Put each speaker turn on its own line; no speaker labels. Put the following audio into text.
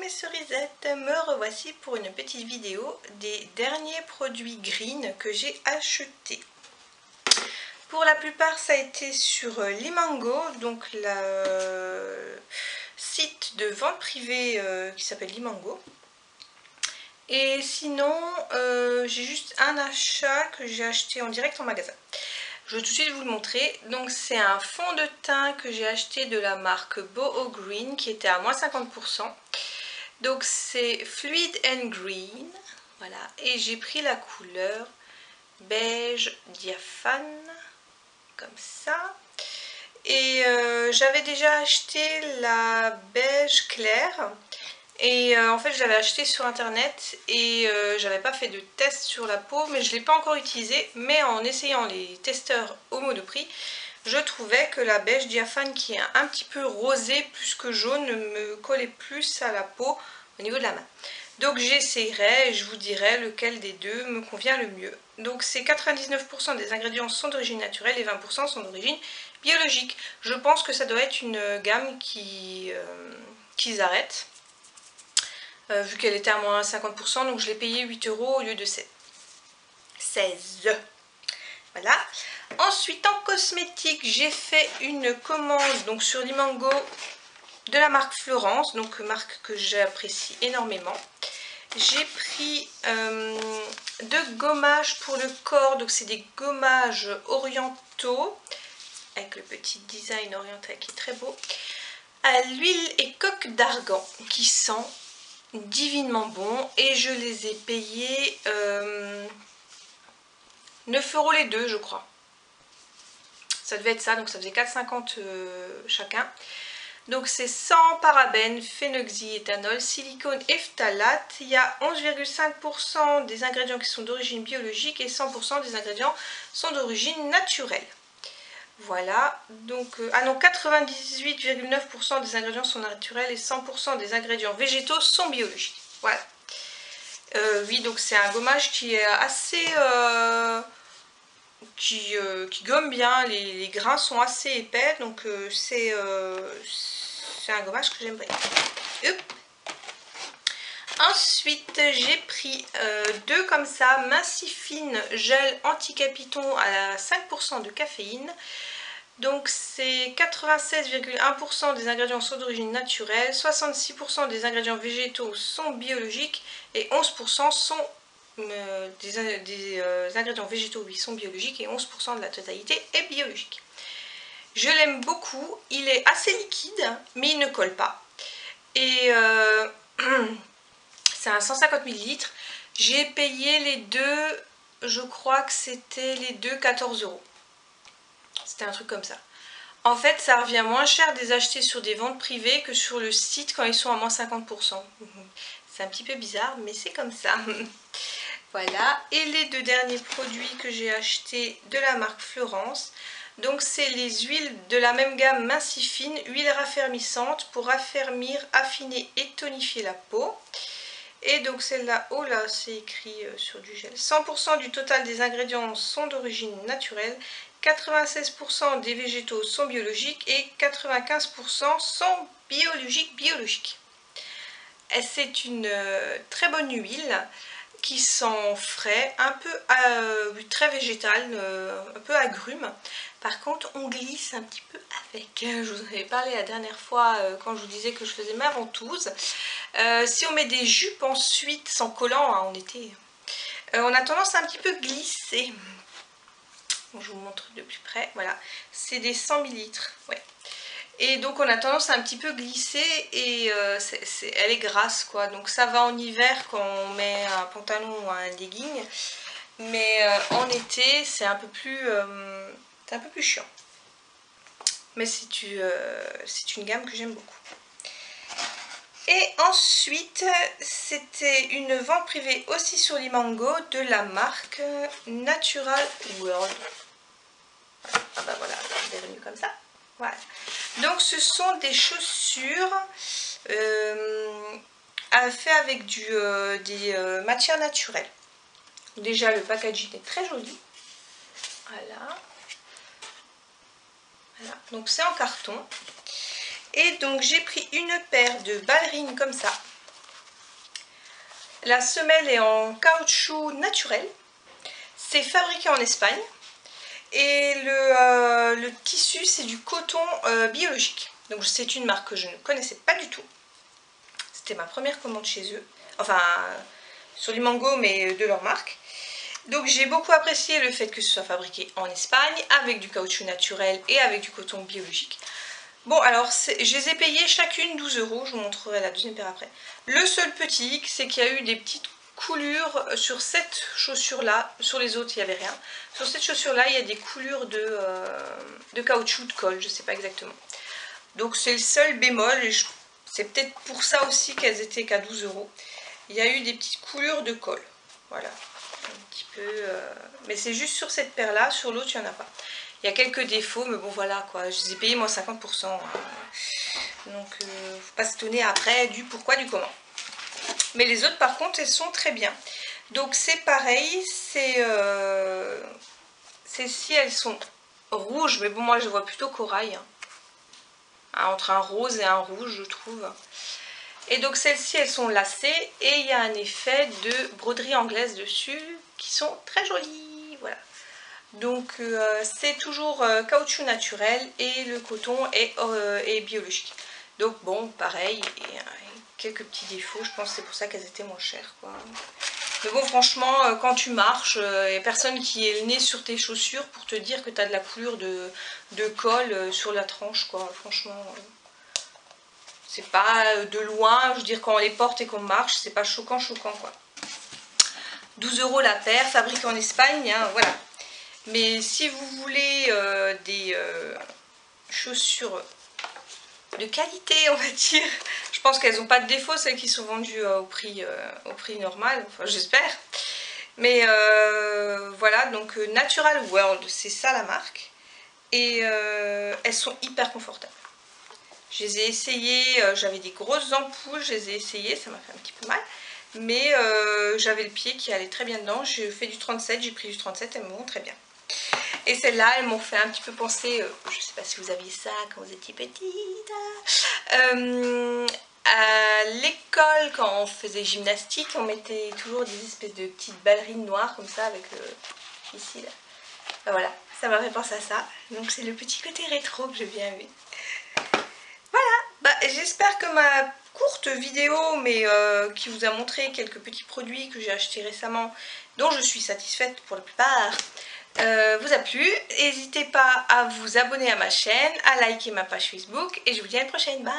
mes cerisettes, me revoici pour une petite vidéo des derniers produits green que j'ai achetés. Pour la plupart ça a été sur Limango, donc le site de vente privée qui s'appelle Limango. Et sinon j'ai juste un achat que j'ai acheté en direct en magasin. Je vais tout de suite vous le montrer. Donc c'est un fond de teint que j'ai acheté de la marque Boho Green qui était à moins 50%. Donc c'est Fluid and Green. Voilà. Et j'ai pris la couleur beige diaphane. Comme ça. Et j'avais déjà acheté la beige claire. Et en fait je l'avais acheté sur internet et j'avais pas fait de test sur la peau, mais je l'ai pas encore utilisé. Mais en essayant les testeurs au Monoprix, je trouvais que la beige diaphane, qui est un petit peu rosée plus que jaune, me collait plus à la peau au niveau de la main. Donc j'essayerai et je vous dirai lequel des deux me convient le mieux. Donc c'est 99% des ingrédients sont d'origine naturelle et 20% sont d'origine biologique. Je pense que ça doit être une gamme qu'ils arrêtent. Vu qu'elle était à moins 50%, donc je l'ai payé 8 € au lieu de 16. Voilà. Ensuite en cosmétique, j'ai fait une commande donc sur Limango de la marque Florence, donc marque que j'apprécie énormément. J'ai pris deux gommages pour le corps, donc c'est des gommages orientaux avec le petit design oriental qui est très beau, à l'huile et coque d'argan qui sent divinement bon, et je les ai payés 9 € les deux, je crois. Ça devait être ça, donc ça faisait 4,50 chacun. Donc c'est sans parabènes, phénoxyéthanol, silicone et phtalate. Il y a 11,5% des ingrédients qui sont d'origine biologique et 100% des ingrédients sont d'origine naturelle. Voilà, donc, ah non, 98,9% des ingrédients sont naturels et 100% des ingrédients végétaux sont biologiques. Voilà. Oui, donc c'est un gommage qui est assez... qui gomme bien, les grains sont assez épais, donc c'est un gommage que j'aime bien. Ensuite, j'ai pris deux comme ça, Mincifine gel anti-capiton à 5% de caféine. Donc c'est 96,1% des ingrédients sont d'origine naturelle, 66% des ingrédients végétaux sont biologiques et 11% sont des ingrédients végétaux oui, sont biologiques et 11% de la totalité est biologique. Je l'aime beaucoup, il est assez liquide mais il ne colle pas. Et c'est un 150 ml. J'ai payé les deux, je crois que c'était les deux 14 €. C'était un truc comme ça. En fait, ça revient moins cher de les acheter sur des ventes privées que sur le site quand ils sont à moins 50%. C'est un petit peu bizarre, mais c'est comme ça. Voilà. Et les deux derniers produits que j'ai achetés de la marque Florence. Donc c'est les huiles de la même gamme Mincifine, huile raffermissante pour raffermir, affiner et tonifier la peau. Et donc celle-là, oh là, c'est écrit sur du gel. 100% du total des ingrédients sont d'origine naturelle. 96% des végétaux sont biologiques et 95% sont biologiques. C'est une très bonne huile qui sent frais, un peu très végétal, un peu agrume. Par contre, on glisse un petit peu avec. Je vous en avais parlé la dernière fois quand je vous disais que je faisais ma ventouse. Si on met des jupes ensuite sans collant, hein, en été, on a tendance à un petit peu glisser. Je vous montre de plus près, voilà, c'est des 100 ml, ouais. Et donc on a tendance à un petit peu glisser et elle est grasse quoi, donc ça va en hiver quand on met un pantalon ou un legging, mais en été c'est un peu plus chiant. Mais c'est une gamme que j'aime beaucoup. Et ensuite, c'était une vente privée aussi sur Limango de la marque Natural World. Ah bah voilà, c'est devenu comme ça. Voilà. Donc ce sont des chaussures faites avec des matières naturelles. Déjà le packaging est très joli. Voilà. Voilà. Donc c'est en carton. Et donc j'ai pris une paire de ballerines comme ça. La semelle est en caoutchouc naturel. C'est fabriqué en Espagne. Et le tissu, c'est du coton biologique. Donc c'est une marque que je ne connaissais pas du tout. C'était ma première commande chez eux. Enfin, sur Limango, mais de leur marque. Donc j'ai beaucoup apprécié le fait que ce soit fabriqué en Espagne, avec du caoutchouc naturel et avec du coton biologique. Bon, alors je les ai payées chacune 12 €, je vous montrerai la deuxième paire après. Le seul petit hic, c'est qu'il y a eu des petites coulures sur cette chaussure-là. Sur les autres, il n'y avait rien. Sur cette chaussure-là, il y a des coulures de caoutchouc, de colle, je ne sais pas exactement. Donc c'est le seul bémol, et c'est peut-être pour ça aussi qu'elles étaient qu'à 12 €. Il y a eu des petites coulures de colle, voilà. Un petit peu, mais c'est juste sur cette paire là, sur l'autre il n'y en a pas. Il y a quelques défauts, mais bon voilà quoi, je les ai payés moi 50%, donc faut pas s'étonner après du pourquoi du comment. Mais les autres par contre elles sont très bien. Donc c'est pareil, celles-ci elles sont rouges, mais bon moi je vois plutôt corail, hein, entre un rose et un rouge je trouve. Et donc celles-ci elles sont lacées et il y a un effet de broderie anglaise dessus qui sont très jolies, voilà. Donc c'est toujours caoutchouc naturel et le coton est biologique. Donc bon pareil, et, quelques petits défauts, je pense que c'est pour ça qu'elles étaient moins chères quoi. Mais bon franchement quand tu marches, il n'y a personne qui est le nez sur tes chaussures pour te dire que tu as de la coulure de colle sur la tranche quoi, franchement. C'est pas de loin, je veux dire quand on les porte et qu'on marche, c'est pas choquant quoi. 12 € la paire, fabriquée en Espagne, hein, voilà. Mais si vous voulez des chaussures de qualité, on va dire, je pense qu'elles n'ont pas de défaut, celles qui sont vendues au prix normal, enfin j'espère. Mais voilà, donc Natural World, c'est ça la marque. Et elles sont hyper confortables. Je les ai essayées, j'avais des grosses ampoules, je les ai essayées, ça m'a fait un petit peu mal. Mais j'avais le pied qui allait très bien dedans, j'ai fait du 37, j'ai pris du 37, elles me vont très bien. Et celles-là, elles m'ont fait un petit peu penser, je ne sais pas si vous aviez ça quand vous étiez petite, à l'école quand on faisait gymnastique, on mettait toujours des espèces de petites ballerines noires comme ça avec ici là. Ben voilà, ça m'a fait penser à ça. Donc c'est le petit côté rétro que j'ai bien aimé. Voilà, bah, j'espère que ma courte vidéo, mais qui vous a montré quelques petits produits que j'ai achetés récemment, dont je suis satisfaite pour la plupart, vous a plu. N'hésitez pas à vous abonner à ma chaîne, à liker ma page Facebook, et je vous dis à la prochaine, bye.